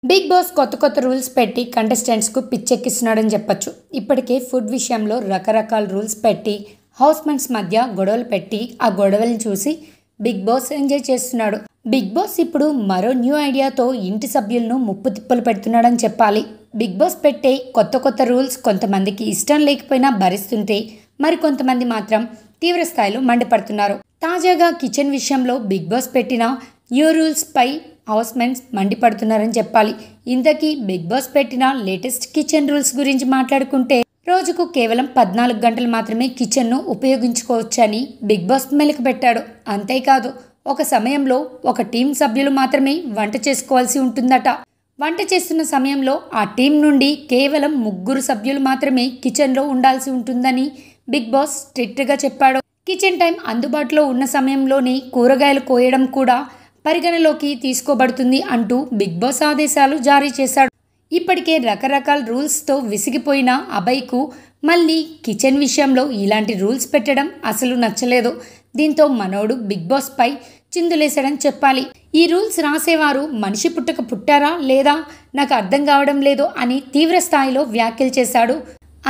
Big boss కొత్త కొత్త rules పెట్టి కంటెస్టెంట్స్కు పిచ్చెక్కిస్తున్నాడని చెప్పొచ్చు. ఇప్పటికే ఫుడ్ విషయంలో రకరకాల రూల్స్ పెట్టి హౌస్మెంట్స్ మధ్య గొడవలు పెట్టి ఆ గొడవలను చూసి బిగ్ బాస్ ఎంజాయ్ చేస్తున్నాడు. బిగ్ బాస్ ఇప్పుడు మరో న్యూ ఐడియాతో ఇంటి సభ్యులను ముప్పు తిప్పలు పెడుతున్నాడని చెప్పాలి. బిగ్ బాస్ పెట్టే కొత్త కొత్త రూల్స్ కొంతమందికి ఇష్టం లేకపోయినా భరిస్తుంటే మరికొంతమంది మాత్రం తీవ్ర స్థాయిలో మండిపడుతున్నారు. తాజాగా కిచెన్ విషయంలో బిగ్ బాస్ పెట్టిన న్యూ రూల్స్ పై హౌస్మెంట్స్ మండిపడుతున్నారని చెప్పాలి. ఇంతకీ బిగ్ బాస్ పెట్టిన లేటెస్ట్ కిచెన్ రూల్స్ గురించి మాట్లాడుకుంటే రోజుకు కేవలం 14 గంటలు మాత్రమే కిచెన్ను ఉపయోగించుకోవచ్చని బిగ్ బాస్ మెలిక పెట్టాడు. అంతేకాదు ఒక సమయంలో ఒక టీం సభ్యులు మాత్రమే వంట చేసుకోవాల్సి ఉంటుందట. వంట చేస్తున్న సమయంలో ఆ టీం నుండి కేవలం 3 సభ్యులు మాత్రమే కిచెన్లో ఉండాల్సి ఉంటుందని బిగ్ బాస్ స్ట్రిక్ట్గా చెప్పాడు. కిచెన్ టైం అందుబాటులో ఉన్న సమయంలోనే కూరగాయలు కోయడం కూడా పరిగణలోకి తీసుకోబడుతుంది అంటూ బిగ్ బాస్ ఆదేశాలు జారీ చేశాడు. ఇప్పటికే రకరకాల రూల్స్తో విసిగిపోయిన అభయ్కు మళ్ళీ కిచెన్ విషయంలో ఇలాంటి రూల్స్ పెట్టడం అసలు నచ్చలేదు. దీంతో మనోడు బిగ్ బాస్ పై చిందులేశాడని చెప్పాలి. ఈ రూల్స్ రాసేవారు మనిషి పుట్టక పుట్టారా లేదా నాకు అర్థం కావడం లేదు అని తీవ్ర స్థాయిలో వ్యాఖ్యలు చేశాడు.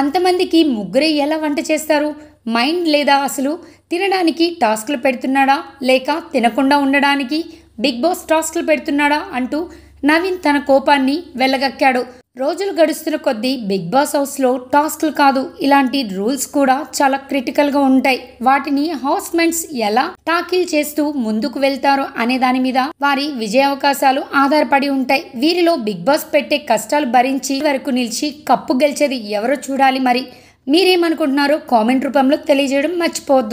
అంతమందికి ముగ్గురే ఎలా వంట చేస్తారు? మైండ్ లేదా అసలు తినడానికి టాస్క్లు పెడుతున్నాడా లేక తినకుండా ఉండడానికి బిగ్ బాస్ టాస్క్లు పెడుతున్నాడా అంటూ నవీన్ తన కోపాన్ని వెళ్ళగక్కాడు. రోజులు గడుస్తున్న కొద్దీ బిగ్ బాస్ హౌస్లో టాస్క్లు కాదు ఇలాంటి రూల్స్ కూడా చాలా క్రిటికల్గా ఉంటాయి. వాటిని హౌస్మెంట్స్ ఎలా టాకిల్ చేస్తూ ముందుకు వెళ్తారో అనే దాని మీద వారి విజయావకాశాలు ఆధారపడి ఉంటాయి. వీరిలో బిగ్ బాస్ పెట్టే కష్టాలు భరించి వరకు నిలిచి కప్పు గెలిచేది ఎవరో చూడాలి. మరి మీరేమనుకుంటున్నారో కామెంట్ రూపంలో తెలియజేయడం మర్చిపోవద్దు.